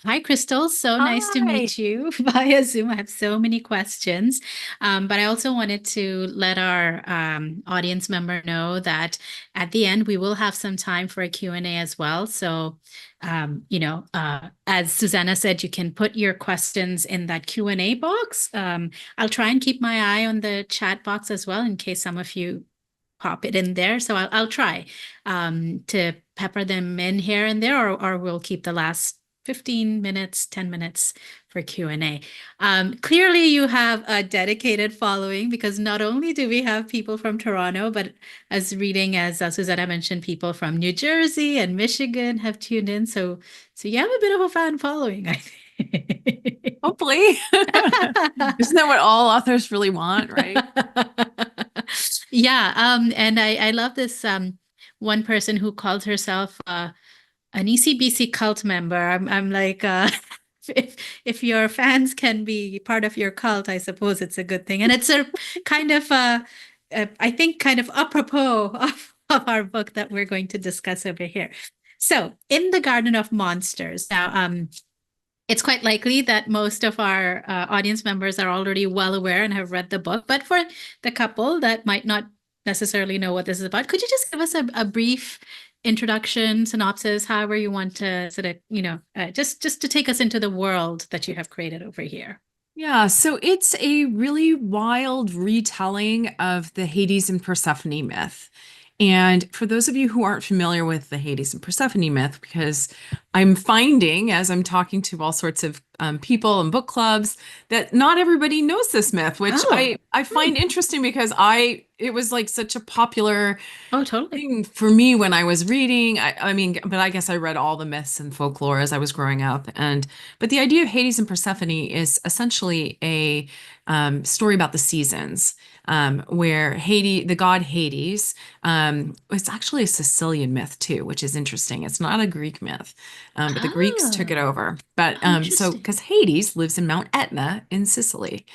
Hi, Crystal. So nice to Hi. meet you via Zoom. I have so many questions, but I also wanted to let our audience member know that at the end we will have some time for a Q&A as well. So, as Susanna said, you can put your questions in that Q&A box. I'll try and keep my eye on the chat box as well in case some of you pop it in there. So I'll try to pepper them in here and there, or we'll keep the last 15 minutes, 10 minutes for Q&A. Clearly, you have a dedicated following because not only do we have people from Toronto, but as Susanna mentioned, people from New Jersey and Michigan have tuned in. So you have a bit of a fan following, I think. Hopefully. Isn't that what all authors really want, right? Yeah, and I love this one person who called herself an ECBC cult member. I'm like, if if your fans can be part of your cult, I suppose it's a good thing. And it's a kind of I think kind of apropos of our book that we're going to discuss over here. So, in the Garden of Monsters. Now, it's quite likely that most of our audience members are already well aware and have read the book. But for the couple that might not necessarily know what this is about, could you just give us a brief introduction, synopsis, however you want to sort of, just to take us into the world that you have created over here? Yeah, so it's a really wild retelling of the Hades and Persephone myth. And for those of you who aren't familiar with the Hades and Persephone myth, because I'm finding as I'm talking to all sorts of people and book clubs that not everybody knows this myth, which Oh, I find interesting because it was like such a popular oh, totally. thing for me when I was reading. I mean, but I guess I read all the myths and folklore as I was growing up. But the idea of Hades and Persephone is essentially a story about the seasons, where Hades, the god Hades, it's actually a Sicilian myth too, which is interesting. It's not a Greek myth, but the Greeks took it Oh, over. But oh, so interesting. because Hades lives in Mount Etna in Sicily.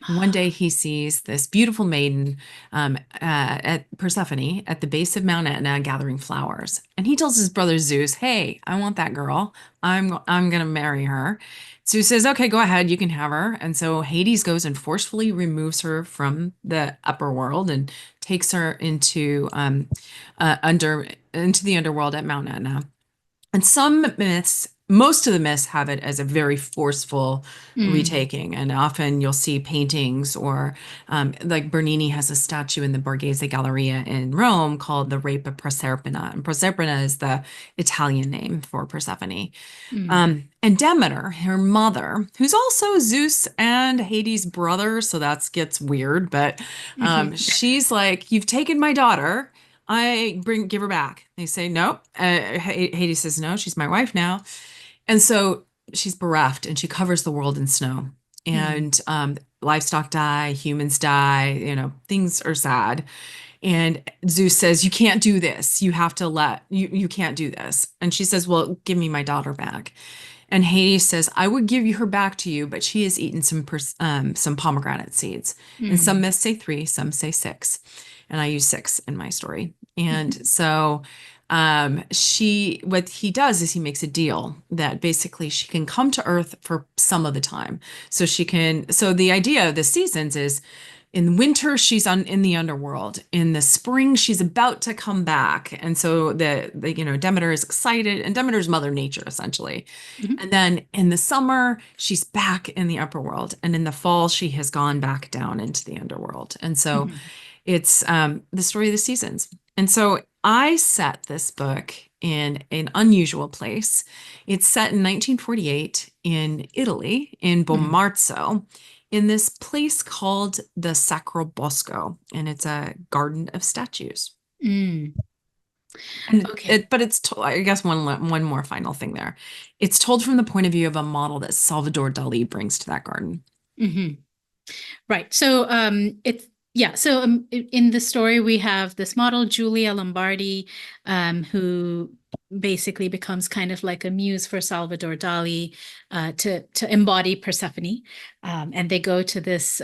And one day he sees this beautiful maiden at Persephone at the base of Mount Etna gathering flowers. And he tells his brother Zeus, "Hey, I want that girl. I'm gonna marry her." Zeus says, "Okay, go ahead, you can have her." And so Hades goes and forcefully removes her from the upper world and takes her under into the underworld at Mount Etna. And some myths, most of the myths have it as a very forceful Mm, retaking. And often you'll see paintings or like Bernini has a statue in the Borghese Galleria in Rome called the Rape of Proserpina. And Proserpina is the Italian name for Persephone. mm. And Demeter, her mother, who's also Zeus and Hades' brother, so that gets weird, but she's like, "You've taken my daughter. Give her back." They say, "Nope." Hades says, "No, she's my wife now." And so she's bereft and she covers the world in snow. Mm, And livestock die, humans die, things are sad. And Zeus says, "You can't do this. You have to you can't do this." And she says, "Well, give me my daughter back." And Hades says, "I would give her back to you, but she has eaten some pomegranate seeds." And some mm. myths say three, some say six. And I use six in my story. And so what he does is he makes a deal that basically she can come to Earth for some of the time. So the idea of the seasons is in winter she's in the underworld, in the spring she's about to come back, and so Demeter is excited, and Demeter's mother nature essentially, Mhm, and then in the summer she's back in the upper world, and in the fall she has gone back down into the underworld. And so mhm, it's the story of the seasons. And so I set this book in an unusual place. It's set in 1948 in Italy, in mhm. Bomarzo, in this place called the Sacro Bosco, and it's a garden of statues. Mm. And Okay. I guess one more final thing there. It's told from the point of view of a model that Salvador Dali brings to that garden. Hmm. Right. So it's yeah. So in the story we have this model Julia Lombardi, who basically becomes kind of like a muse for Salvador Dali, to embody Persephone, and they go to this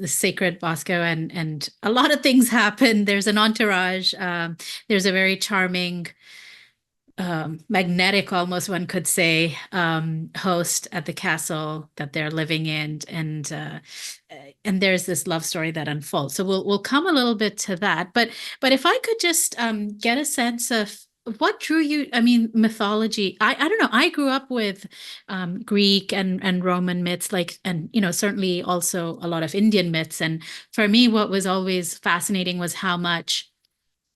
sacred Bosco, and a lot of things happen. There's an entourage. There's a very charming magnetic, almost one could say, host at the castle that they're living in, and there's this love story that unfolds. So we'll come a little bit to that, but if I could just get a sense of what drew you. I mean, mythology. I don't know. I grew up with Greek and Roman myths, like, and certainly also a lot of Indian myths. And for me, what was always fascinating was how much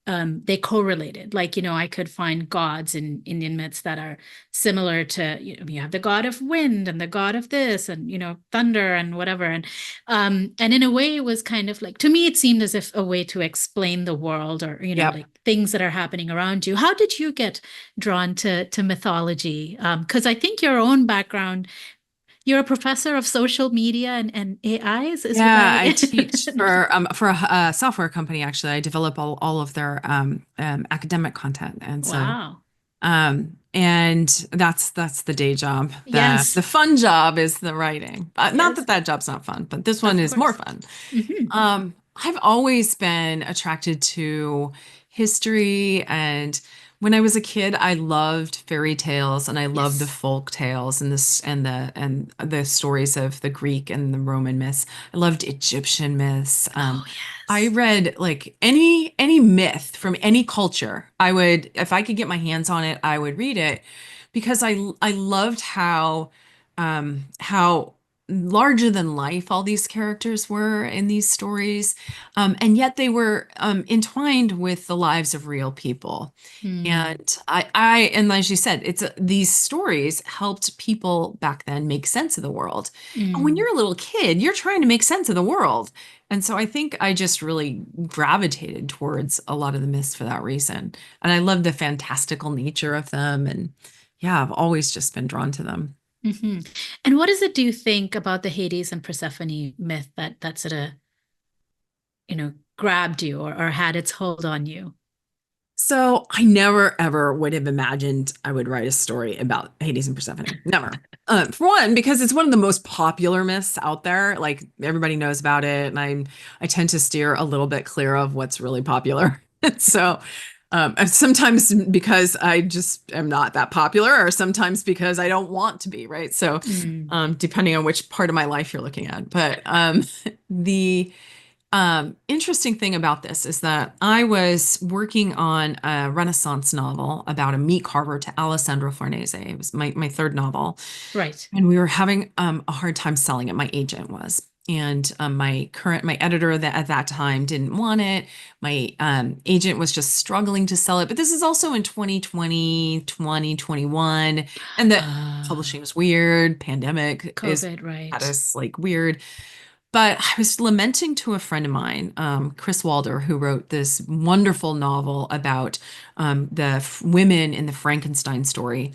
they correlated. Like, I could find gods in Indian myths that are similar to, you have the god of wind and the god of this and, thunder and whatever. And in a way, it was kind of like, to me, it seemed as if a way to explain the world or, Yep. like things that are happening around you. How did you get drawn to mythology? Because I think your own background, you're a professor of social media and AI, is what Yeah, I I teach understand. for a software company. Actually, I develop all of their academic content, and so Wow. and that's the day job. The Yes. fun job is the writing. Not Yes. that that job's not fun, but this one Of is more course. fun. Hmm. I've always been attracted to history, and when I was a kid, I loved fairy tales and I loved the Yes. folk tales and the stories of the Greek and the Roman myths. I loved Egyptian myths. Oh, I yes. read like any myth from any culture. I would, if I could get my hands on it, I would read it because I loved how larger than life all these characters were in these stories, and yet they were entwined with the lives of real people. Mm, And and as you said, these stories helped people back then make sense of the world. And when mm, you're a little kid, you're trying to make sense of the world. And so I think I just really gravitated towards a lot of the myths for that reason. And I love the fantastical nature of them. And yeah, I've always just been drawn to them. hmm. And what is it do you think about the Hades and Persephone myth that sort of, grabbed you or had its hold on you? So I never ever would have imagined I would write a story about Hades and Persephone. Never. For one, because it's one of the most popular myths out there. Like everybody knows about it, and I tend to steer a little bit clear of what's really popular. So and sometimes because I just am not that popular, or sometimes because I don't want to be, right? So Mm, depending on which part of my life you're looking at. But the interesting thing about this is that I was working on a Renaissance novel about a meat carver to Alessandro Farnese. It was my third novel, right. and we were having a hard time selling it. My agent was. And my editor that at that time didn't want it. My agent was just struggling to sell it. But this is also in 2020, 2021, and the publishing was weird. Pandemic is COVID, had right. us like weird. But I was lamenting to a friend of mine, Chris Walder, who wrote this wonderful novel about women in the Frankenstein story,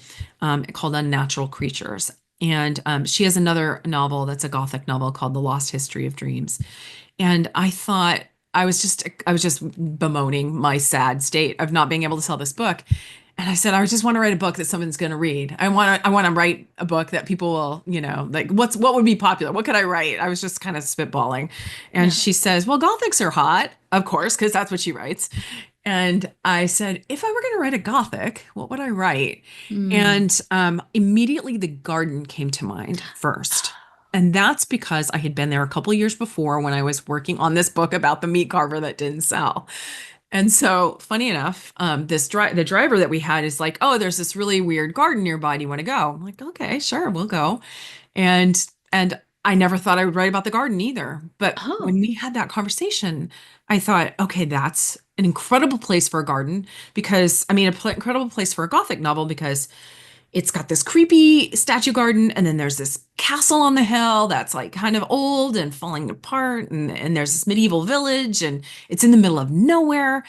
called Unnatural Creatures. And she has another novel that's a Gothic novel called The Lost History of Dreams. And I thought I was just bemoaning my sad state of not being able to sell this book. And I said, I just want to write a book that someone's going to read. I want to write a book that people will, like what would be popular? What could I write? I was just kind of spitballing. And Yeah. she says, well, Gothics are hot, of course, because that's what she writes. And I said, if I were going to write a Gothic, what would I write? Mm. And immediately the garden came to mind first. And that's because I had been there a couple of years before when I was working on this book about the meat carver that didn't sell. And so, funny enough, the driver that we had is like, "Oh, there's this really weird garden nearby. Do you want to go?" I'm like, "Okay, sure, we'll go." And I never thought I would write about the garden either. But when Oh. we had that conversation, I thought, "Okay, that's an incredible place for a garden because I mean, incredible place for a Gothic novel because it's got this creepy statue garden, and then there's this castle on the hill that's like kind of old and falling apart, and there's this medieval village, and it's in the middle of nowhere,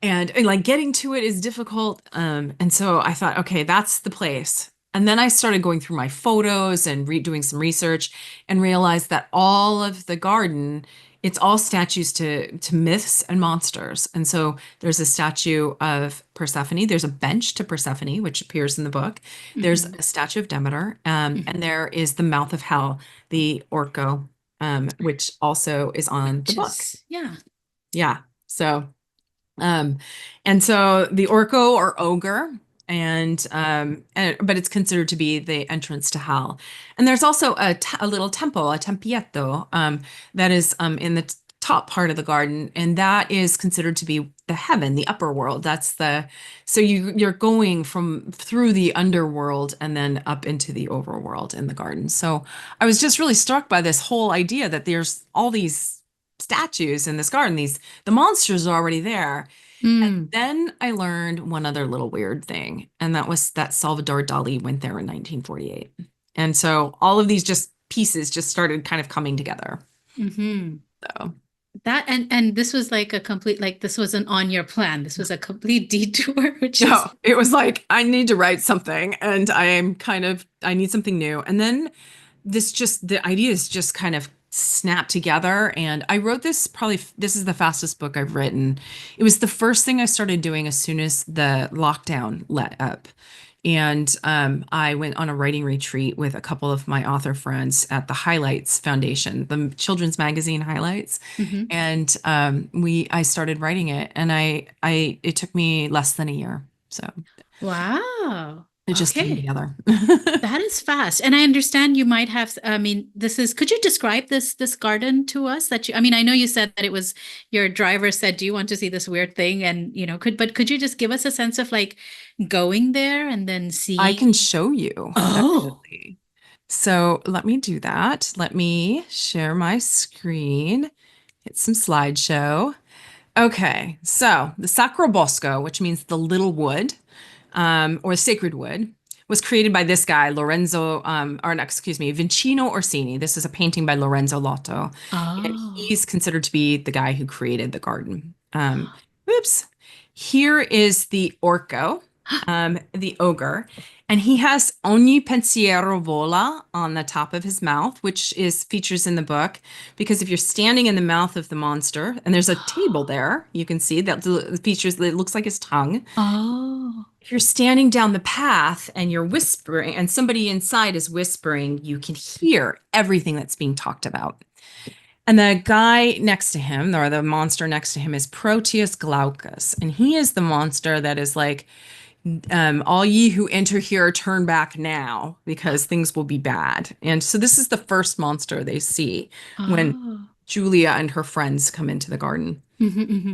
and like getting to it is difficult. And so I thought, okay, that's the place. And then I started going through my photos and doing some research and realized that all of the garden, it's all statues to myths and monsters. And so there's a statue of Persephone. There's a bench to Persephone, which appears in the book. There's Hmm. a statue of Demeter, and Hmm. there is the mouth of hell, the Orco, which also is on the Which book. is, yeah. Yeah. So. Um, and so the Orco or ogre, and but it's considered to be the entrance to hell. And there's also a little temple, a tempietto, that is in the top part of the garden, and that is considered to be the heaven, the upper world. That's the so you're going from through the underworld and then up into the overworld in the garden. So I was just really struck by this whole idea that there's all these statues in this garden. The monsters are already there. And Mm. then I learned one other little weird thing, and that was that Salvador Dali went there in 1948. And so all of these just pieces just started kind of coming together. Hmm. So That and this was like a complete like this wasn't on your plan. This was a complete detour, which is no, it was like I need to write something, and I need something new. And then the ideas just kind of snapped together, and I wrote this, probably this is the fastest book I've written. It was the first thing I started doing as soon as the lockdown let up. And I went on a writing retreat with a couple of my author friends at the Highlights Foundation, the children's magazine Highlights. Mhm. And I started writing it, and it took me less than a year. So Wow. it just came Okay. together. That is fast. And I understand you might have, I mean, could you describe this garden to us that I mean, I know you said that it was your driver said, "Do you want to see this weird thing?" And, could you just give us a sense of like going there and then I seeing? can show you, Oh. actually. So let me do that. Let me share my screen, hit some slideshow. Okay, so the Sacro Bosco, which means the little wood, or sacred wood, was created by this guy, Lorenzo, or no, excuse me, Vincino Orsini. This is a painting by Lorenzo Lotto, and Oh. he's considered to be the guy who created the garden. Oops. Here is the Orco, the ogre, and he has ogni pensiero vola on the top of his mouth, which is features in the book because if you're standing in the mouth of the monster, and there's a table there, you can see that the features it looks like his tongue. Oh. If you're standing down the path and you're whispering, and somebody inside is whispering, you can hear everything that's being talked about. And the guy next to him, or the monster next to him, is Proteus Glaucus. And he is the monster that is like, all ye who enter here, turn back now, because things will be bad. And so this is the first monster they see when Oh. Julia and her friends come into the garden. Hmm. Hmm.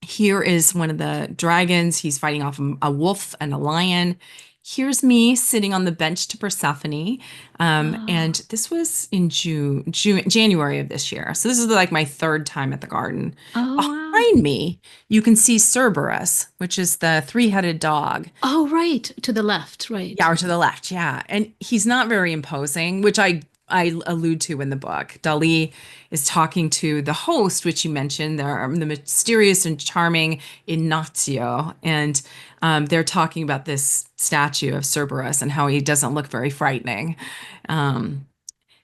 Here is one of the dragons. He's fighting off a wolf and a lion. Here's me sitting on the bench to Persephone. And Oh. this was in January of this year. So this is like my third time at the garden. Oh, wow. Behind me, you can see Cerberus, which is the three-headed dog. Oh, right. To the left, Yeah, right. or to the left, yeah. And he's not very imposing, which I allude to in the book. Dali is talking to the host, which you mentioned, the mysterious and charming Ignazio, and they're talking about this statue of Cerberus and how he doesn't look very frightening. Um,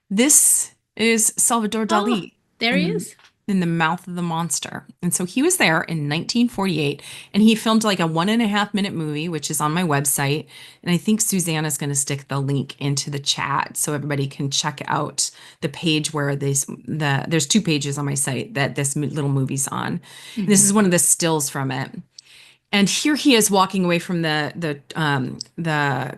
this is Salvador Oh, Dali there in he the is. in the mouth of the monster. And so he was there in 1948 and he filmed like a 1.5 minute movie, which is on my website. And I think Susanna's going to stick the link into the chat so everybody can check out the page where there's two pages on my site that this little movie's on. And this is Hmm. one of the stills from it. And here he is walking away from the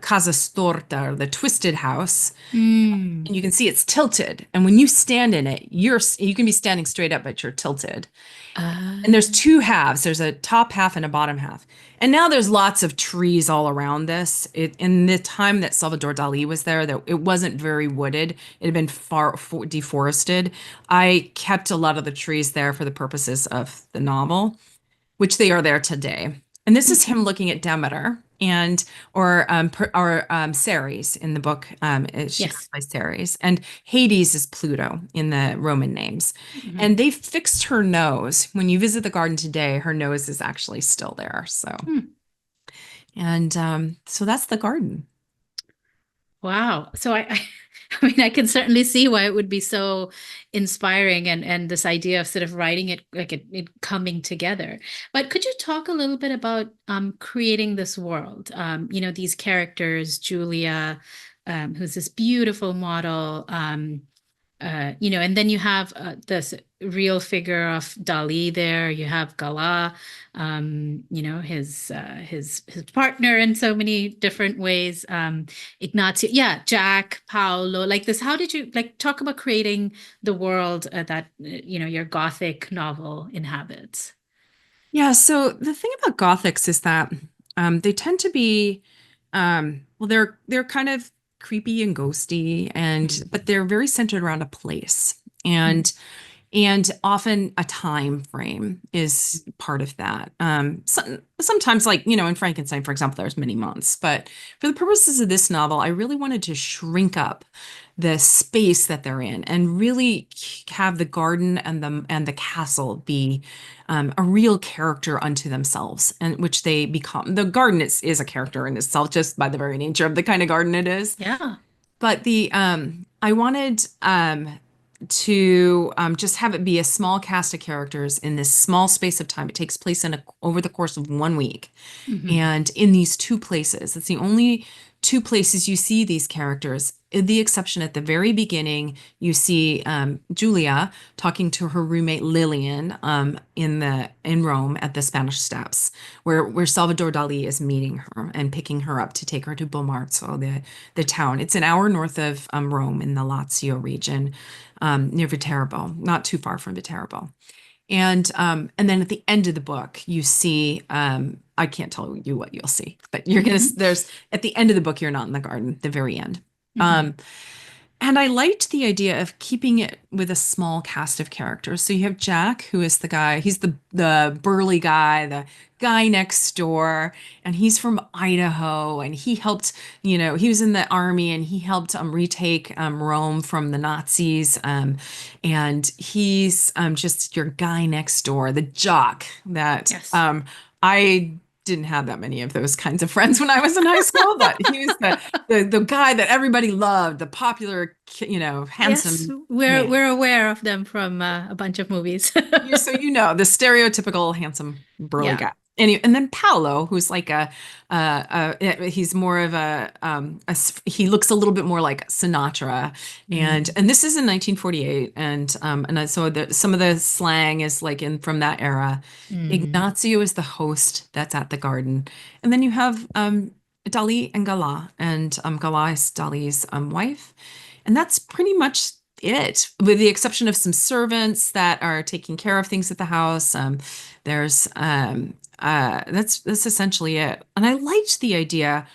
Casa Storta, or the twisted house, Mm. and you can see it's tilted. And when you stand in it, you can be standing straight up, but you're tilted. And there's Uh, two halves. There's a top half and a bottom half. And now there's lots of trees all around this. In the time that Salvador Dali was there, that it wasn't very wooded. It had been deforested. I kept a lot of the trees there for the purposes of the novel, which they are there today. And this is him looking at Demeter or Ceres in the book. She goes yes. by Ceres, and Hades is Pluto in the Roman names. Mhm. And they fixed her nose. When you visit the garden today, her nose is actually still there. So, Hmm. and so that's the garden. Wow. So I mean, I can certainly see why it would be so inspiring and this idea of sort of writing it like it coming together. But could you talk a little bit about creating this world? These characters, Julia, who's this beautiful model, and then you have this real figure of Dali there. You have Gala, his partner in so many different ways. Ignazio, yeah, Jack, Paolo, like this. How did you like talk about creating the world that your Gothic novel inhabits? Yeah, so the thing about Gothics is that they tend to be well, they're kind of creepy and ghosty, and Mm, but they're very centered around a place. mm, And often a time frame is part of that. Sometimes, like, in Frankenstein, for example, there's many months. But for the purposes of this novel, I really wanted to shrink up the space that they're in and really have the garden and the castle be a real character unto themselves, and which they become. The garden is a character in itself, just by the very nature of the kind of garden it is. yeah. But the I wanted to just have it be a small cast of characters in this small space of time. It takes place over the course of 1 week, Hmm. and in these two places. It's the only two places you see these characters. The exception at the very beginning, you see Julia talking to her roommate Lillian in Rome at the Spanish Steps, where Salvador Dali is meeting her and picking her up to take her to Bomarzo, the town. It's an hour north of Rome in the Lazio region, near Viterbo, not too far from Viterbo. And then at the end of the book, you see, I can't tell you what you'll see, but Hmm. there's at the end of the book, you're not in the garden, the very end. Hmm. Um, and I liked the idea of keeping it with a small cast of characters. So you have Jack, who is the guy, he's the burly guy, the guy next door, and he's from Idaho, and he helped, he was in the army and he helped retake Rome from the Nazis. And he's just your guy next door, the jock that Yes. I didn't have that many of those kinds of friends when I was in high school, but he was the guy that everybody loved, the popular, Yes, handsome we're man. we're aware of them from a bunch of movies. So the stereotypical handsome burly Yeah. guy. And then Paolo, who's like he's more of he looks a little bit more like Sinatra, and Mm, and this is in 1948, some of the slang is like in from that era. mm, Ignazio is the host that's at the garden, and then you have Dali and Gala, and Gala is Dali's wife, and that's pretty much it, with the exception of some servants that are taking care of things at the house. There's that's essentially it. And I liked the idea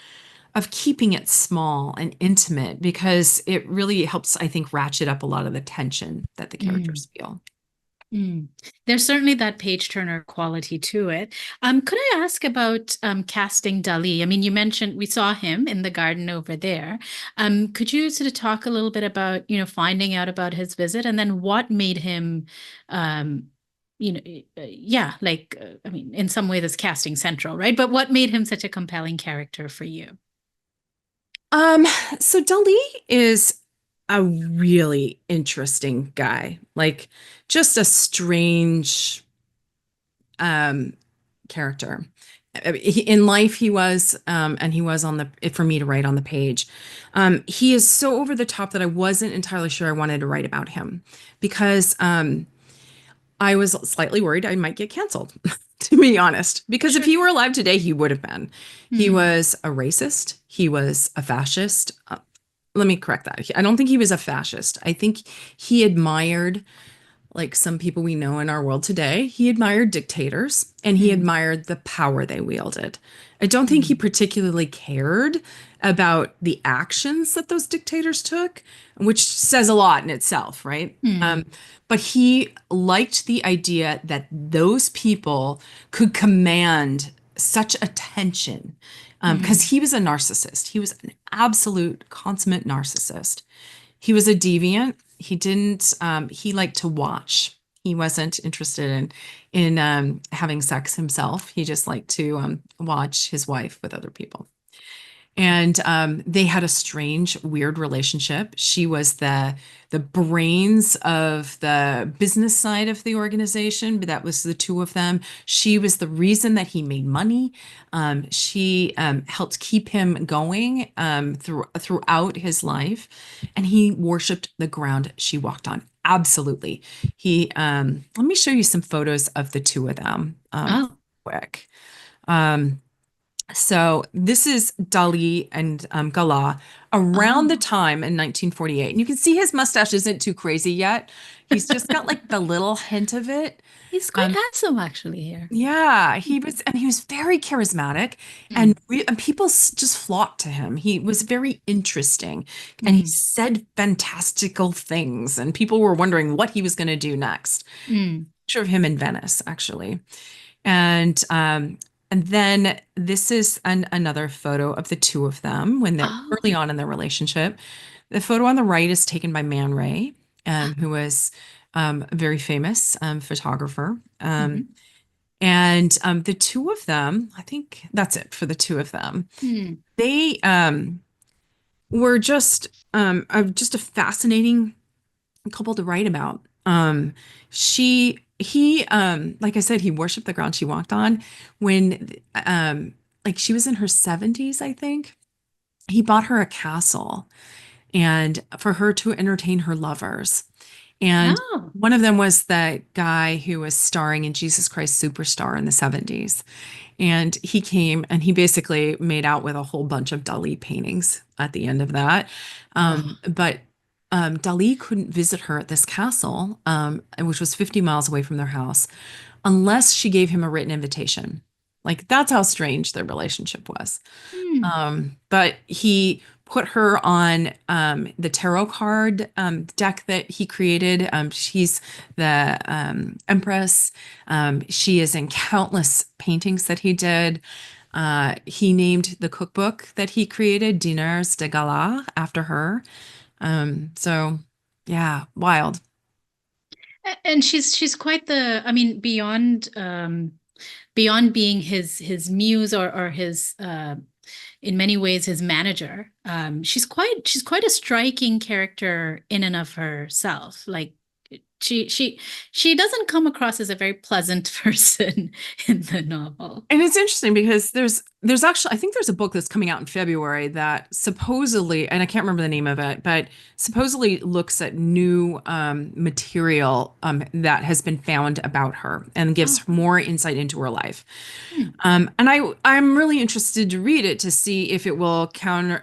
of keeping it small and intimate because it really helps, I think, ratchet up a lot of the tension that the mm, characters feel. mm. There's certainly that page turner quality to it. Could I ask about casting Dali? I mean, you mentioned we saw him in the garden over there. Could you sort of talk a little bit about, finding out about his visit and then what made him, um, yeah, like, I mean, in some way that's casting central, right? But what made him such a compelling character for you? Um, so Dali is a really interesting guy, like just a strange um character. In life, he was, and he was for me to write on the page. He is so over the top that I wasn't entirely sure I wanted to write about him because I was slightly worried I might get canceled, to be honest. Because if Sure. he were alive today, he would have been. He Hmm. was a racist. He was a fascist. Let me correct that. I don't think he was a fascist. I think he admired, like some people we know in our world today, he admired dictators and he Hmm. admired the power they wielded. I don't think he Hmm. particularly cared about the actions that those dictators took, which says a lot in itself, right? Hmm. But he liked the idea that those people could command such attention because Hmm. he was a narcissist. He was an absolute consummate narcissist. He was a deviant. He liked to watch. He wasn't interested in having sex himself. He just liked to watch his wife with other people. And they had a strange, weird relationship. She was the brains of the business side of the organization, but that was the two of them. She was the reason that he made money. She helped keep him going throughout his life, and he worshipped the ground she walked on. Absolutely. Let me show you some photos of the two of them, Oh, quick. Um, so this is Dali and Gala around the oh, time in 1948. And you can see his mustache isn't too crazy yet. He's just got like the little hint of it. he's quite Um, handsome actually here. yeah, he was very charismatic, and Mm, people just flocked to him. He was very interesting, and he mm, said fantastical things, and people were wondering what he was going to do next. mm. Picture of him in Venice, actually. And then this is another photo of the two of them when they're Oh, early on in their relationship. The photo on the right is taken by Man Ray, who was a very famous photographer. mhm, The two of them, I think that's it for the two of them. mm. They were just a fascinating couple to write about. Like I said, he worshiped the ground she walked on. When, like she was in her 70s, I think, he bought her a castle and for her to entertain her lovers. And Oh, one of them was the guy who was starring in Jesus Christ Superstar in the 70s. And he came and he basically made out with a whole bunch of Dali paintings at the end of that. oh, But Dali couldn't visit her at this castle, which was 50 miles away from their house, unless she gave him a written invitation. Like that's how strange their relationship was. mm. But he put her on the tarot card deck that he created. She's the Empress. She is in countless paintings that he did. He named the cookbook that he created Diners de Gala after her. So, yeah, wild. And she's quite the, I mean, beyond being his muse or his in many ways his manager. She's quite a striking character in and of herself. Like she she she doesn't come across as a very pleasant person in the novel. And it's interesting because there's actually I think there's a book that's coming out in February that supposedly, and I can't remember the name of it, but supposedly looks at new material that has been found about her and Oh, gives more insight into her life. hmm. And I'm really interested to read it to see if it will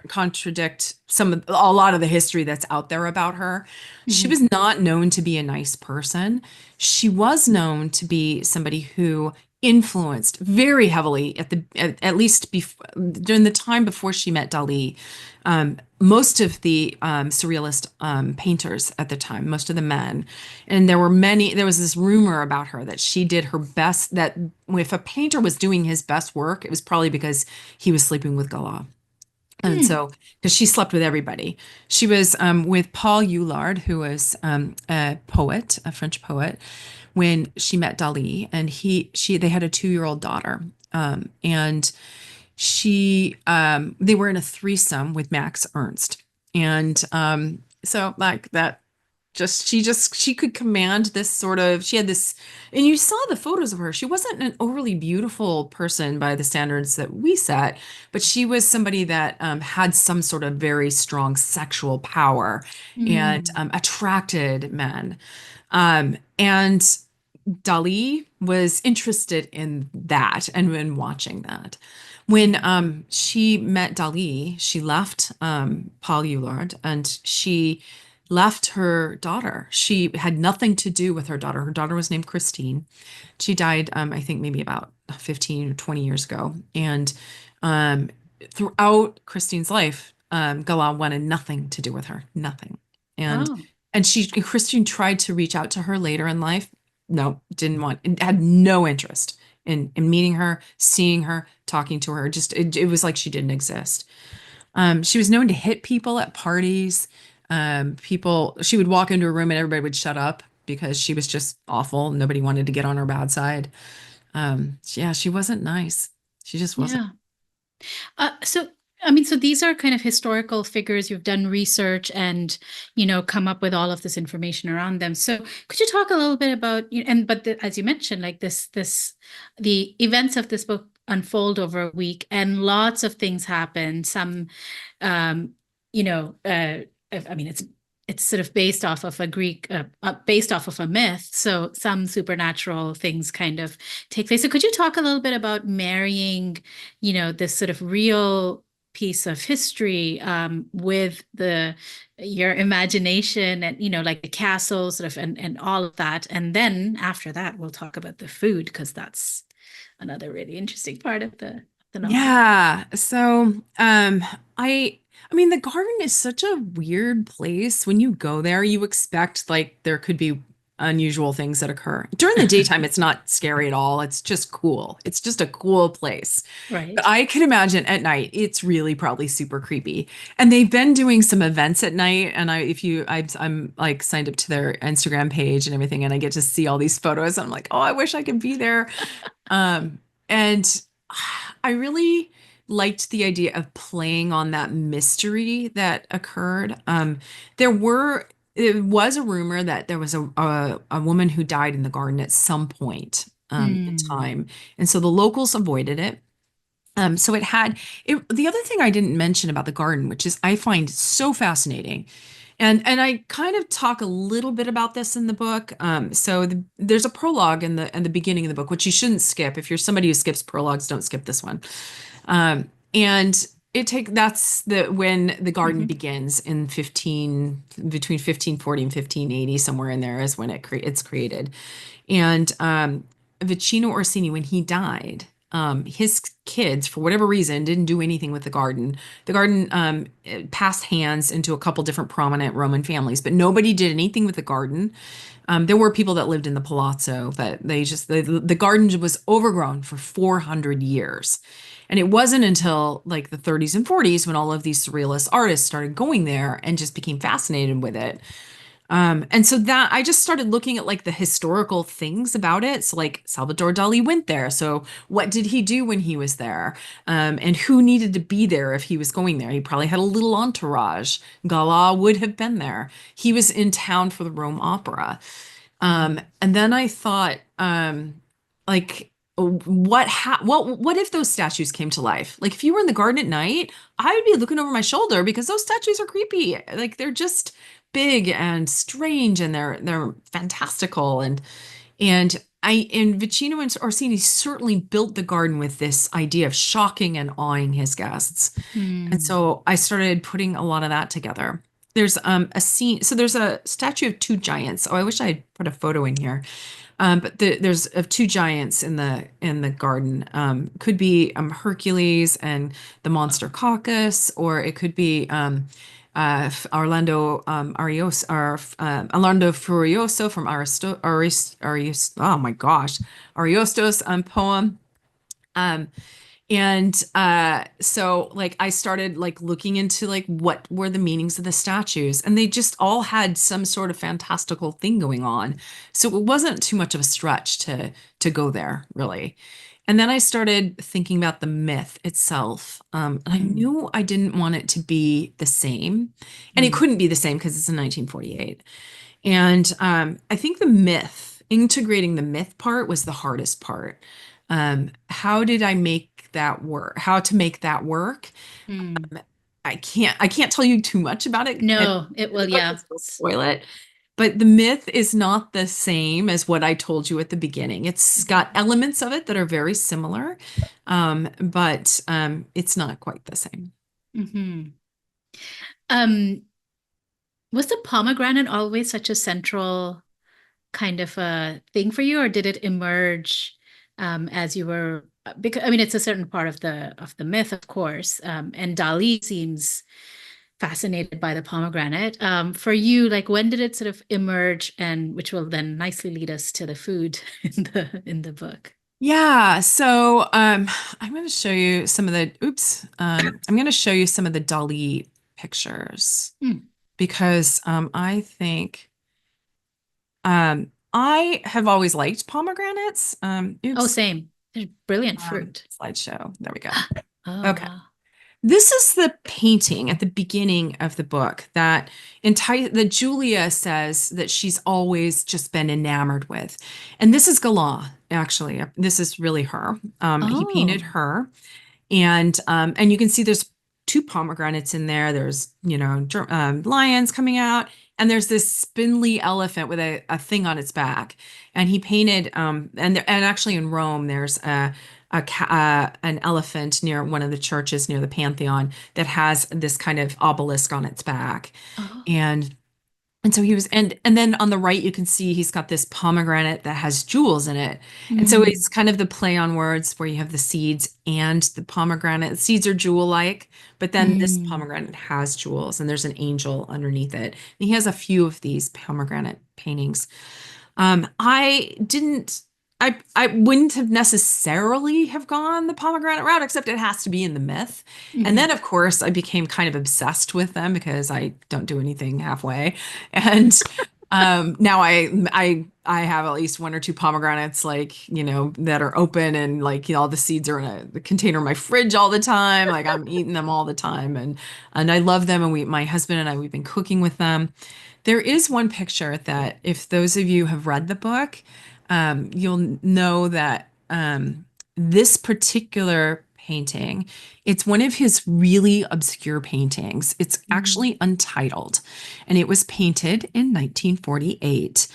contradict a lot of the history that's out there about her. She Mhm. was not known to be a nice person. She was known to be somebody who influenced very heavily at least during the time before she met Dali. Most of the surrealist painters at the time, most of the men, and there was this rumor about her that she did her best, that if a painter was doing his best work, it was probably because he was sleeping with Galah. And Hmm. so, because she slept with everybody, she was with Paul Eulard, who was a poet, a French poet, when she met Dali, and they had a 2-year-old daughter, and they were in a threesome with Max Ernst, and so like that she could command this sort of she had this, and you saw the photos of her. She wasn't an overly beautiful person by the standards that we set, but she was somebody that had some sort of very strong sexual power and Hmm. attracted men. And Dali was interested in that and in watching that. When she met Dali, she left Paul Eulard and she left her daughter. She had nothing to do with her daughter. Her daughter was named Christine. She died, I think, maybe about 15 or 20 years ago. And um, throughout Christine's life, Gala wanted nothing to do with her, nothing. And Oh, Christine tried to reach out to her later in life. No, didn't want, had no interest in meeting her, seeing her, talking to her. Just it was like she didn't exist. She was known to hit people at parties. She would walk into a room and everybody would shut up because she was just awful. Nobody wanted to get on her bad side. Yeah, she wasn't nice. She just wasn't. yeah. So I mean, so these are kind of historical figures. You've done research and, come up with all of this information around them. So could you talk a little bit about, as you mentioned, like the events of this book unfold over a week and lots of things happen. Some, um, you know, uh, I mean, it's sort of based off of a based off of a myth. So some supernatural things kind of take place. So could you talk a little bit about marrying, this sort of real piece of history with the your imagination and like the castle sort of and all of that, and then after that we'll talk about the food because that's another really interesting part of the novel. Yeah. So, I mean, the garden is such a weird place. When you go there, you expect like there could be unusual things that occur. During the daytime, it's not scary at all. It's just cool. It's just a cool place. But Right. I can imagine at night, it's really probably super creepy. And they've been doing some events at night. And I'm like signed up to their Instagram page and everything, and I get to see all these photos. I'm like, oh, I wish I could be there. And I really liked the idea of playing on that mystery that occurred. It was a rumor that there was a woman who died in the garden at some point in Hmm. time. And so the locals avoided it. So the other thing I didn't mention about the garden, which is I find so fascinating, and I kind of talk a little bit about this in the book. There's a prologue in the beginning of the book, which you shouldn't skip. If you're somebody who skips prologues, don't skip this one. And that's the when the garden Hmm. begins in 15 between 1540 and 1580, somewhere in there is when it's created. And Vicino Orsini, when he died, his kids, for whatever reason, didn't do anything with the garden. The garden it passed hands into a couple different prominent Roman families, but nobody did anything with the garden. There were people that lived in the palazzo, but the garden was overgrown for 400 years. And it wasn't until like the 30s and 40s when all of these surrealist artists started going there and just became fascinated with it. And so that I just started looking at like the historical things about it. So like Salvador Dali went there. So what did he do when he was there? And who needed to be there if he was going there? He probably had a little entourage. Gala would have been there. He was in town for the Rome Opera. And then I thought, like, what if those statues came to life? Like, if you were in the garden at night, I would be looking over my shoulder because those statues are creepy. Like, they're just big and strange, and they're fantastical. And Vicino and Orsini certainly built the garden with this idea of shocking and awing his guests. And Hmm. so I started putting a lot of that together. There's a scene, so there's a statue of two giants. Oh, I wish I had put a photo in here. There's of two giants in the garden. Could be Hercules and the monster Caucasus, or it could be Orlando Furioso from oh my gosh, Ariosto's poem. Um, so like I started like looking into like what were the meanings of the statues, and they just all had some sort of fantastical thing going on. So it wasn't too much of a stretch to go there, really. And then I started thinking about the myth itself. And I Hmm. knew I didn't want it to be the same. And it Hmm. couldn't be the same because it's in 1948. And I think integrating the myth part was the hardest part. How did I make that work? How to make that work? Hmm. I can't tell you too much about it and No, it the will, book yeah. is will spoil it. But the myth is not the same as what I told you at the beginning. It's got elements of it that are very similar, but it's not quite the same. Hmm. Um, was the pomegranate always such a central kind of a thing for you, or did it emerge as you were? Because I mean, it's a certain part of the myth, of course, and Dali seems fascinated by the pomegranate. For you, like when did it sort of emerge, and which will then nicely lead us to the food in the book. Yeah, so I'm going to show you some of the I'm going to show you some of the Dali pictures Hmm. because I think I have always liked pomegranates. Oh, same. They're brilliant fruit. Slideshow. There we go. Oh, Okay. wow. This is the painting at the beginning of the book that Julia says that she's always just been enamored with. And this is Galah, actually. This is really her. He painted Oh, her. And you can see there's two pomegranates in there. There's, lions coming out, and there's this spindly elephant with a thing on its back. And he painted, and actually in Rome, there's an elephant near one of the churches near the Pantheon that has this kind of obelisk on its back. oh. And and so he was, and then on the right, you can see he's got this pomegranate that has jewels in it. And so Mm, it's kind of the play on words where you have the seeds and the pomegranate. The seeds are jewel-like, but then this mm, pomegranate has jewels, and there's an angel underneath it. And he has a few of these pomegranate paintings. I didn't, I wouldn't have necessarily have gone the pomegranate route, except it has to be in the myth. And mhm. then, of course, I became kind of obsessed with them because I don't do anything halfway. And now I have at least one or two pomegranates, like, that are open, and like, all the seeds are in a container in my fridge all the time. Like, I'm eating them all the time, and I love them. And my husband and I, we've been cooking with them. There is one picture that, if those of you have read the book, you'll know that this particular painting, it's one of his really obscure paintings. It's Mm. actually untitled, and it was painted in 1948.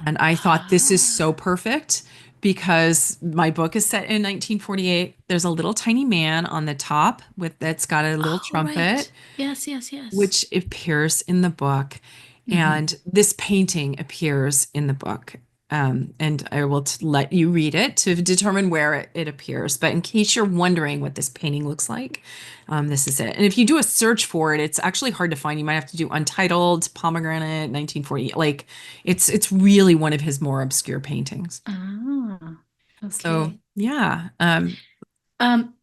And I thought this is so Ah, perfect because my book is set in 1948. There's a little tiny man on the top that's got a little oh, trumpet, right. Yes, yes, yes. which appears in the book. Hmm. And this painting appears in the book. And I will let you read it to determine where it appears. But in case you're wondering what this painting looks like, this is it. And if you do a search for it, it's actually hard to find. You might have to do Untitled, Pomegranate, 1940. Like, it's really one of his more obscure paintings. Ah, So okay. yeah.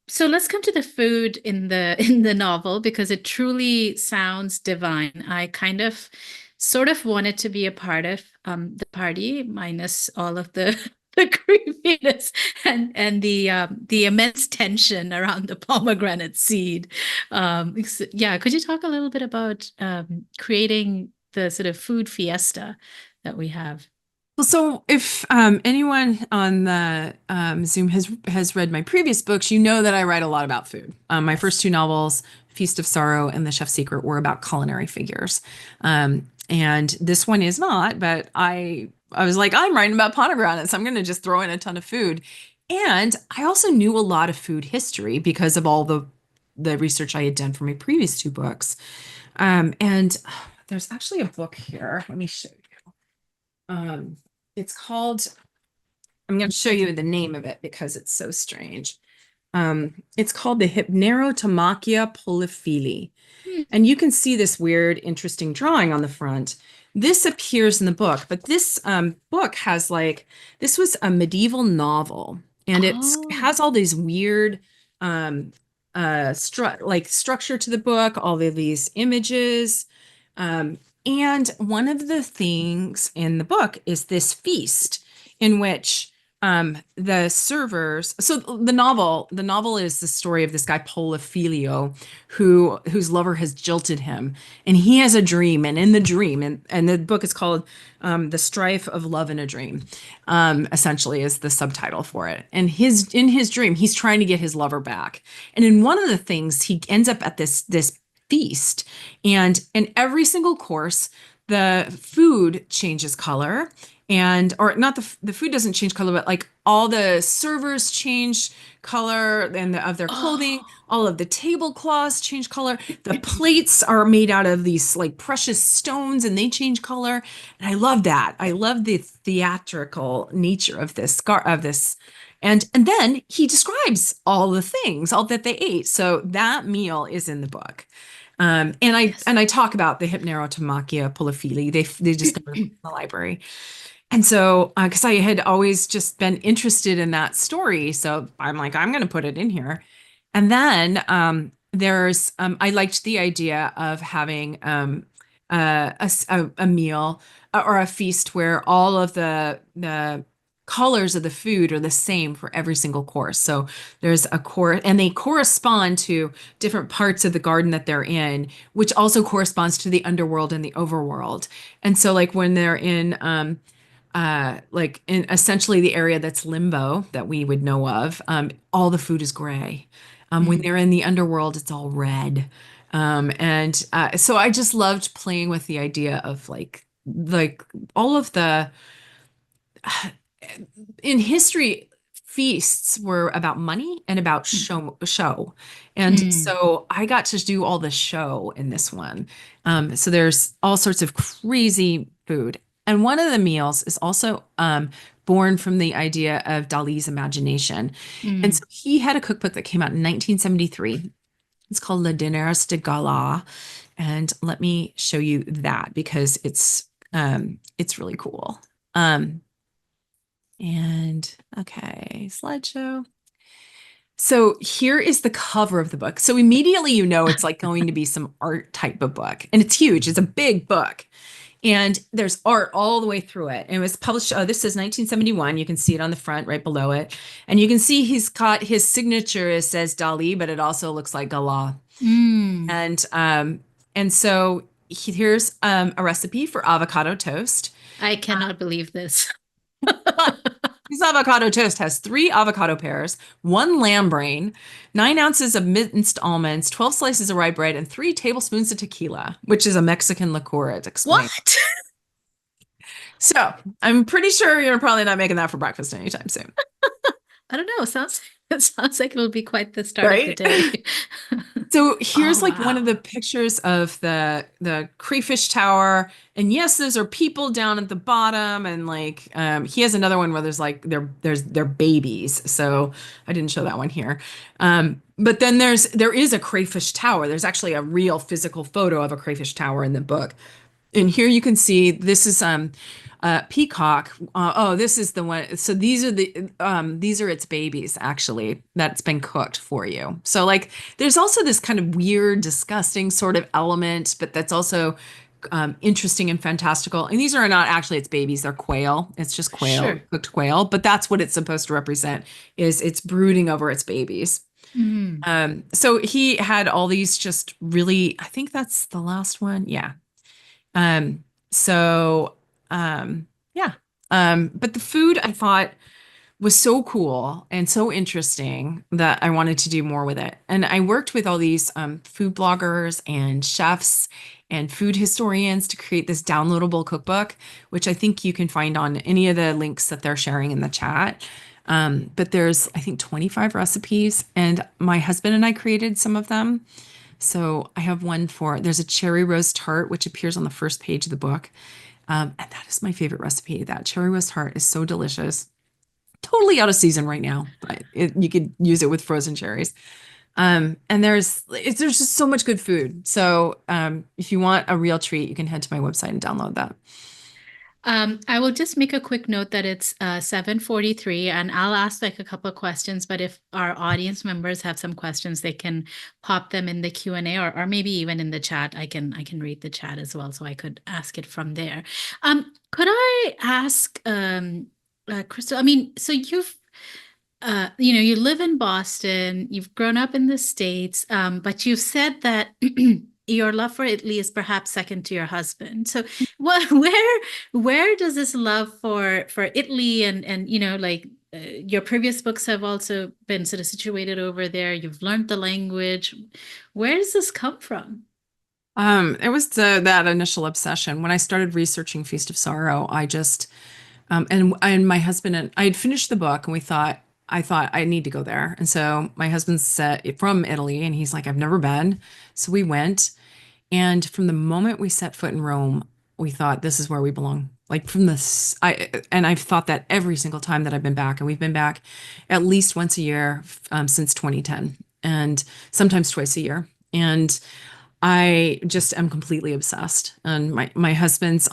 So let's come to the food in the in the novel because it truly sounds divine. I kind of sort of wanted to be a part of the party, minus all of the the creepiness and the immense tension around the pomegranate seed. Yeah, could you talk a little bit about creating the sort of food fiesta that we have? Well, so if anyone on the Zoom has read my previous books, you know that I write a lot about food. My first Yes. two novels, Feast of Sorrow and The Chef's Secret, were about culinary figures, and this one is not. But I was like, I'm writing about pomegranates. I'm going to just throw in a ton of food, and I also knew a lot of food history because of all the research I had done for my previous two books. And there's actually a book here. Let me show you. It's called, I'm going to show you the name of it because it's so strange. It's called the Hypnerotomachia polyphili. Hmm. And you can see this weird, interesting drawing on the front. This appears in the book, but this book has this was a medieval novel, and Oh, has all these weird um, structure to the book, all of these images. Um, and one of the things in the book is this feast in which the servers, so the novel is the story of this guy Polifilio, whose lover has jilted him, and he has a dream, and in the dream, and the book is called The Strife of Love in a Dream, essentially is the subtitle for it. And in his dream, he's trying to get his lover back, and in one of the things, he ends up at this feast, and in every single course, the food changes color, and or not, the food doesn't change color, but like all the servers change color and of their clothing, oh. all of the tablecloths change color, the plates are made out of these like precious stones and they change color. And I love that. I love the theatrical nature of this. And then he describes all the things, all that they ate. So that meal is in the book. Yes. And I talk about the Hypnerotomachia polyphili. They discovered in the library. And so, because I had always just been interested in that story, so I'm like, I'm going to put it in here. And then I liked the idea of having a meal or a feast where all of the colors of the food are the same for every single course. So there's a course, and they correspond to different parts of the garden that they're in, which also corresponds to the underworld and the overworld. And so, like when they're in, like in essentially the area that's limbo that we would know of, all the food is gray. When Mm, they're in the underworld, it's all red. And so I just loved playing with the idea of like all of the in history, feasts were about money and about mm, show. And mm, so I got to do all the show in this one. So there's all sorts of crazy food. And one of the meals is also born from the idea of Dali's imagination. And so mm. he had a cookbook that came out in 1973. It's called Le Dîners de Gala. And let me show you that because it's really cool. Um, and okay, slideshow. So here is the cover of the book. So immediately you know it's like going to be some art type of book. And it's huge. It's a big book. And there's art all the way through it. And it was published, oh, this is 1971. You can see it on the front right below it. And you can see he's got his signature. It says Dali, but it also looks like Gala. Mm. And so here's a recipe for avocado toast. I cannot believe this. This avocado toast has 3 avocado pears, 1 lamb brain, 9 ounces of minced almonds, 12 slices of rye bread, and 3 tablespoons of tequila, which is a Mexican liqueur, it's explained. What? So I'm pretty sure you're probably not making that for breakfast anytime soon, I don't know. Sounds it sounds like it'll be quite the start of the right? day. So Oh here's like one of wow. the pictures of the crayfish tower. And yes, those are people down at the bottom. And like he has another one where there's like their babies. So I didn't show that one here. But then there is a crayfish tower. There's actually a real physical photo of a crayfish tower in the book. And here you can see this is peacock. Oh, this is the one. So these are its babies actually that's been cooked for you. So like there's also this kind of weird, disgusting sort of element, but that's also interesting and fantastical. And these are not actually its babies, they're quail. It's just quail, Sure. cooked quail, but that's what it's supposed to represent is it's brooding over its babies. Mm. So he had all these just really, I think that's the last one. Yeah. Um, so yeah. But the food I thought was so cool and so interesting that I wanted to do more with it. And I worked with all these food bloggers and chefs and food historians to create this downloadable cookbook, which I think you can find on any of the links that they're sharing in the chat. But there's, I think, 25 recipes, and my husband and I created some of them. So I have one for, there's a cherry rose tart, which appears on the first page of the book. And that is my favorite recipe. That cherry rose tart is so delicious. Totally out of season right now, but you could use it with frozen cherries. And there's just so much good food. So if you want a real treat, you can head to my website and download that. I will just make a quick note that it's 7:43, and I'll ask like a couple of questions, but if our audience members have some questions, they can pop them in the Q&A, or maybe even in the chat. I can read the chat as well, so I could ask it from there. Could I ask Crystal, I mean, so you live in Boston, you've grown up in the States, but you've said that your love for Italy is perhaps second to your husband. So what, where does this love for Italy and like your previous books have also been sort of situated over there. You've learned the language. Where does this come from? It was that initial obsession. When I started researching Feast of Sorrow, I just and my husband and I had finished the book, and I thought I need to go there. And so my husband's from Italy, and he's like, I've never been. So we went, and from the moment we set foot in Rome, we thought this is where we belong. Like from this, I've thought that every single time that I've been back, and we've been back at least once a year since 2010, and sometimes twice a year. And I just am completely obsessed. And my husband's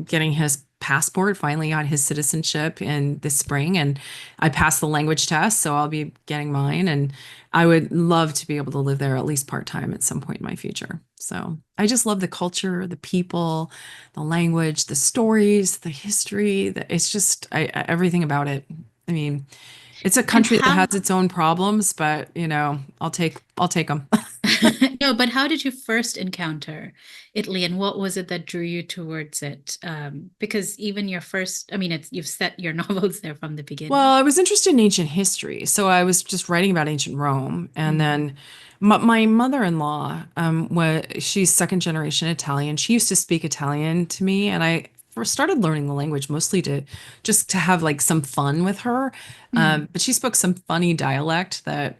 getting his passport, finally got his citizenship in this spring, and I passed the language test, so I'll be getting mine. And I would love to be able to live there at least part-time at some point in my future. So I just love the culture, the people, the language, the stories, the history. It's just everything about it. I mean, it's a And country that how, has its own problems, but I'll take them. no, but how did you first encounter Italy and what was it that drew you towards it? Because even your first, I mean, you've set your novels there from the Well, beginning. I was interested in ancient history, so I was just writing about ancient Rome, and Mm, then my mother-in-law, she's second generation Italian. She used to speak Italian to me, and I first started learning the language mostly to just to have like some fun with her. mm. But she spoke some funny dialect that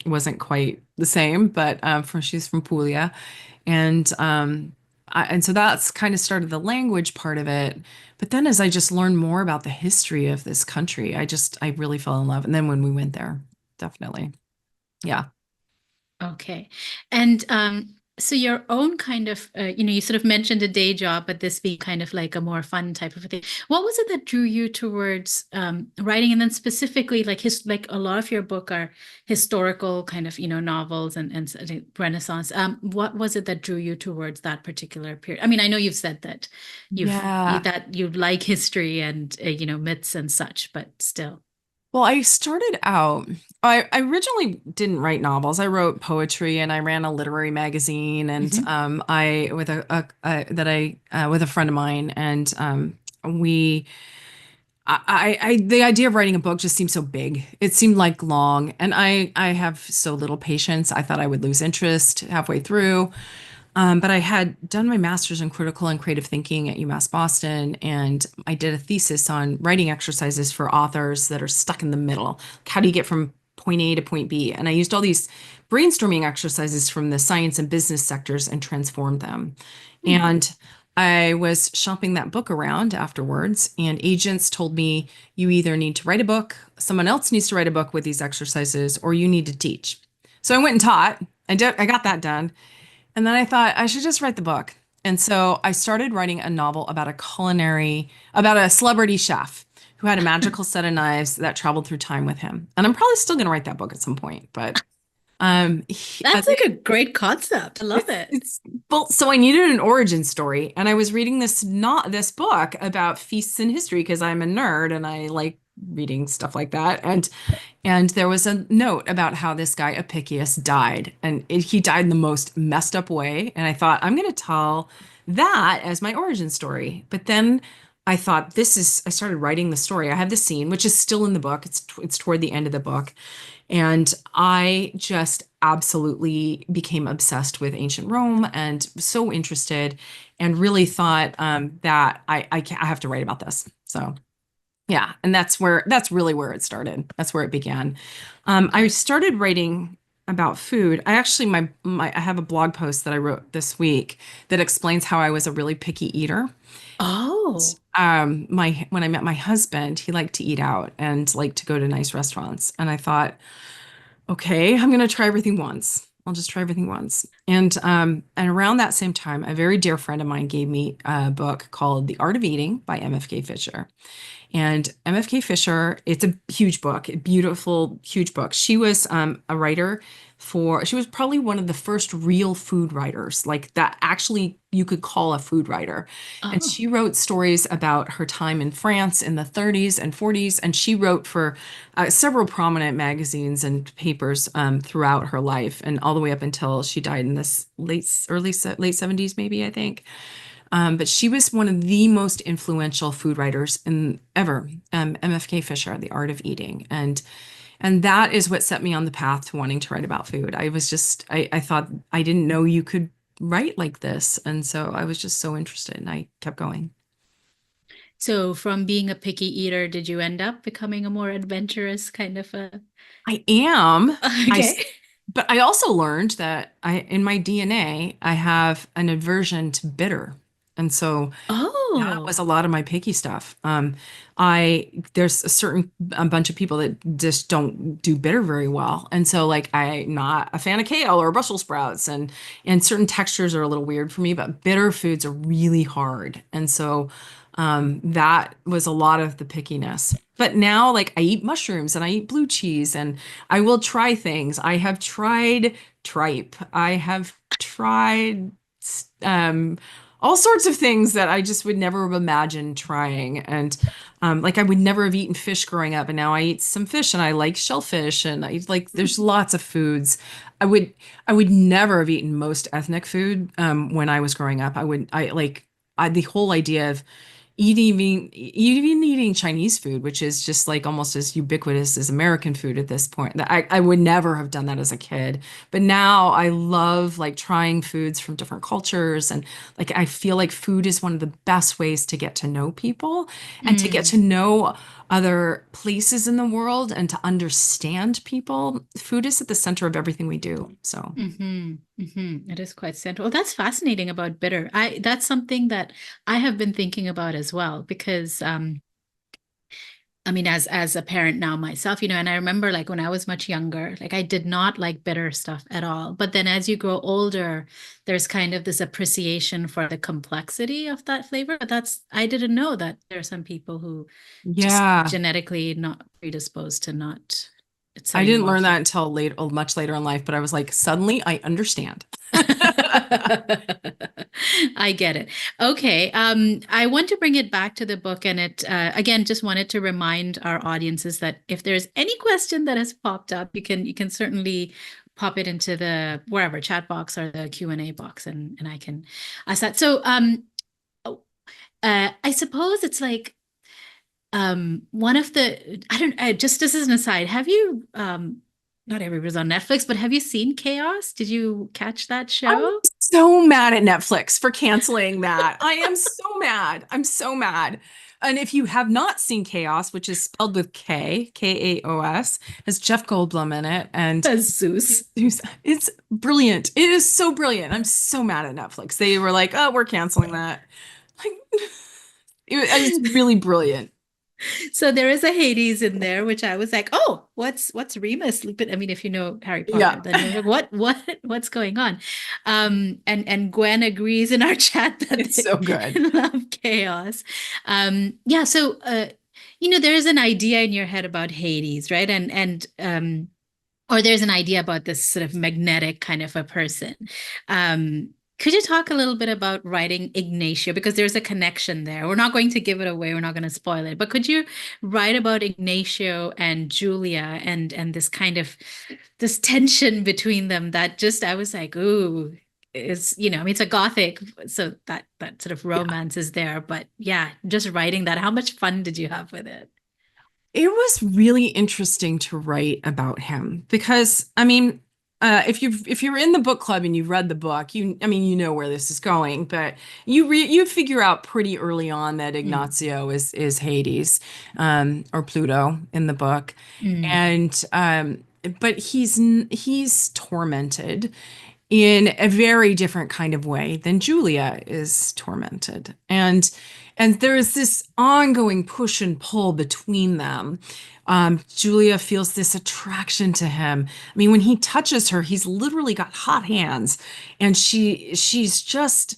wasn't quite the same, but she's from Puglia, and and so that's kind of started the language part of it. But then as I just learned more about the history of this country, I really fell in love. And then when we went there, definitely. Yeah. Okay. And so your own kind of, you sort of mentioned a day job, but this being kind of like a more fun type of a thing. What was it that drew you towards writing? And then specifically, like a lot of your book are historical kind of, novels and Renaissance. What was it that drew you towards that particular period? I mean, I know you've said that Yeah. that you like history and, myths and such, but still. Well, I started out, I originally didn't write novels. I wrote poetry and I ran a literary magazine and Mhm. I with a that I with a friend of mine and we the idea of writing a book just seemed so big. It seemed like long, and I have so little patience. I thought I would lose interest halfway through. But I had done my master's in critical and creative thinking at UMass Boston, and I did a thesis on writing exercises for authors that are stuck in the middle. Like, how do you get from point A to point B? And I used all these brainstorming exercises from the science and business sectors and transformed them. Hmm. And I was shopping that book around afterwards, and agents told me you either need to write a book, someone else needs to write a book with these exercises, or you need to teach. So I went and taught. I got that done. And then I thought I should just write the book. And so I started writing a novel about a celebrity chef who had a magical set of knives that traveled through time with him. And I'm probably still going to write that book at some point, but That's like a great concept. I love it. it's well, so I needed an origin story, and I was reading this book about feasts in history because I'm a nerd and I like reading stuff like that. And there was a note about how this guy Apicius died, and he died in the most messed up way. And I thought I'm going to tell that as my origin story. But then I thought I started writing the story. I have the scene, which is still in the book. It's toward the end of the book. And I just absolutely became obsessed with ancient Rome and so interested and really thought that I have to write about this. So yeah, and that's really where it started. That's where it began. I Oh. started writing about food. I actually my I have a blog post that I wrote this week that explains how I was a really picky eater. Oh. My when I met my husband, he liked to eat out and liked to go to nice restaurants, and I thought, okay, I'm gonna try everything once. I'll just try everything once. And around that same time, a very dear friend of mine gave me a book called The Art of Eating by MFK Fisher. And MFK Fisher, it's a huge book, a beautiful, huge book. She was a writer she was probably one of the first real food writers, like that actually you could call a food writer. And Oh. she wrote stories about her time in France in the 30s and 40s. And she wrote for several prominent magazines and papers throughout her life and all the way up until she died in this late 70s, maybe, I think. But she was one of the most influential food writers in ever, MFK Fisher, The Art of Eating. And that is what set me on the path to wanting to write about food. I thought I didn't know you could write like this. And so I was just so interested and I kept going. So from being a picky eater, did you end up becoming a more adventurous kind of a I am. I, Okay. s- but I also learned that in my DNA, I have an aversion to bitter. And so that was Oh. a lot of my picky stuff. There's a bunch of people that just don't do bitter very well, and so like I'm not a fan of kale or Brussels sprouts, and certain textures are a little weird for me. But bitter foods are really hard, and so that was a lot of the pickiness. But now, like I eat mushrooms and I eat blue cheese, and I will try things. I have tried tripe. I have tried. um, all sorts of things that I just would never have imagined trying. And like I would never have eaten fish growing up, and now I eat some fish, and I like shellfish, and I like there's lots of foods. I would I would never have eaten most ethnic food when I was growing up. The whole idea of even eating Chinese food, which is just like almost as ubiquitous as American food at this point. I would never have done that as a kid. But now I love like trying foods from different cultures. And like I feel like food is one of the best ways to get to know people and to get Mm. to know other places in the world and to understand people. Food is at the center of everything we do. So It is quite central. Well, that's fascinating about bitter. That's something that I have been thinking about as well because I mean, as a parent now myself, and I remember like when I was much younger, like I did not like bitter stuff at all. But then as you grow older, there's kind of this appreciation for the complexity of that flavor. But I didn't know that there are some people who just yeah. genetically not predisposed to not I setting didn't more learn that flavor. until much later in life, but I was like, suddenly I understand. I get it. Okay. I want to bring it back to the book, and again, just wanted to remind our audiences that if there's any question that has popped up, you can certainly pop it into the wherever chat box or the Q&A box, and I can ask that. So, I suppose it's like one of the I don't just as an aside, have you not everybody's on Netflix, but have you seen Chaos? Did you catch that I'm show? so mad at Netflix for canceling that. I am so mad. I'm so mad. And if you have not seen Chaos, which is spelled with K-A-O-S, has Jeff Goldblum in it, and Zeus. it's brilliant. It is so brilliant. I'm so mad at Netflix. They were like, "Oh, we're canceling that." Like, it's really brilliant. So there is a Hades in there, which I was like, oh, what's Remus sleeping? I mean, if you know Harry Potter, Yeah, then you're like, what's going on? And Gwen agrees in our chat that it's so they good. love chaos. Yeah, so there is an idea in your head about Hades, right? And or there's an idea about this sort of magnetic kind of a person. Um, could you talk a little bit about writing Ignacio? Because there's a connection there. We're not going to give it away. We're not going to spoil it. But could you write about Ignacio and Julia and this kind of this tension between them that just I was like, ooh, is I mean it's a gothic, so that sort of Yeah. romance is there. But yeah, just writing that, how much fun did you have with it? It was really interesting to write about him because, I mean, if you're in the book club and you've read the book, I mean, you know where this is going, but you figure out pretty early on that Mm, Ignacio is Hades, or Pluto in the book, mm. and but he's tormented in a very different kind of way than Julia is tormented. And there is this ongoing push and pull between them. Julia feels this attraction to him. I mean, when he touches her, he's literally got hot hands, and she's just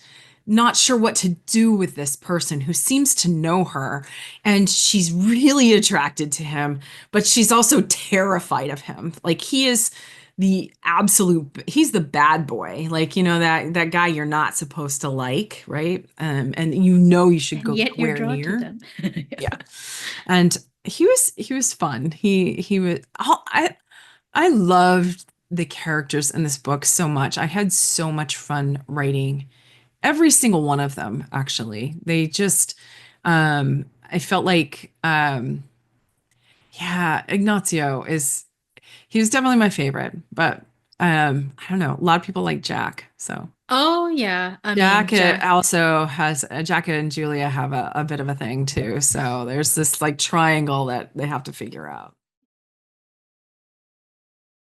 not sure what to do with this person who seems to know her. And she's really attracted to him, but she's also terrified of him. Like he is he's the bad boy, like that guy you're not supposed to like, right? And you should And go yet you're nowhere drawn to near. them. Yeah. And he was fun. He was I loved the characters in this book so much. I had so much fun writing every single one of them, actually. They just I felt like yeah, Ignacio is he was definitely my favorite, but I don't know. A lot of people like Jack. So Oh yeah, I mean Jack Jack. also has Jack and Julia have a bit of a thing too. So there's this like triangle that they have to figure out.